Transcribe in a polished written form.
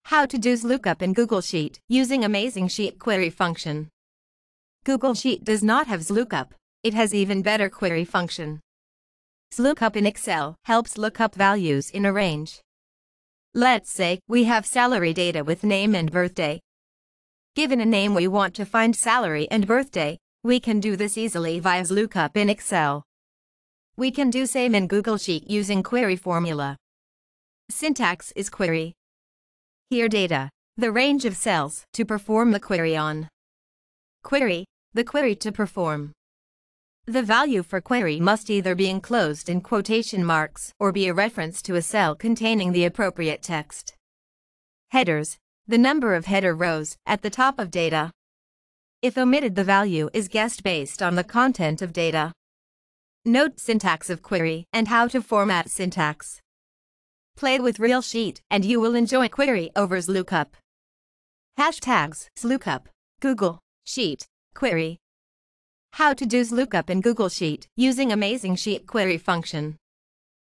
How to do XLOOKUP in Google Sheet using amazing sheet query function. Google Sheet does not have XLOOKUP. It has even better query function. XLOOKUP in Excel helps look up values in a range. Let's say we have salary data with name and birthday. Given a name, we want to find salary and birthday. We can do this easily via XLOOKUP in Excel. We can do same in Google Sheet using query formula. Syntax is query. Here data, the range of cells to perform the query on. Query, the query to perform. The value for query must either be enclosed in quotation marks or be a reference to a cell containing the appropriate text. Headers, the number of header rows at the top of data. If omitted, the value is guessed based on the content of data. Note syntax of query and how to format syntax. Play with real sheet and you will enjoy query over XLOOKUP. Hashtags XLOOKUP, Google Sheet, query. How to do XLOOKUP in Google Sheet using amazing sheet query function.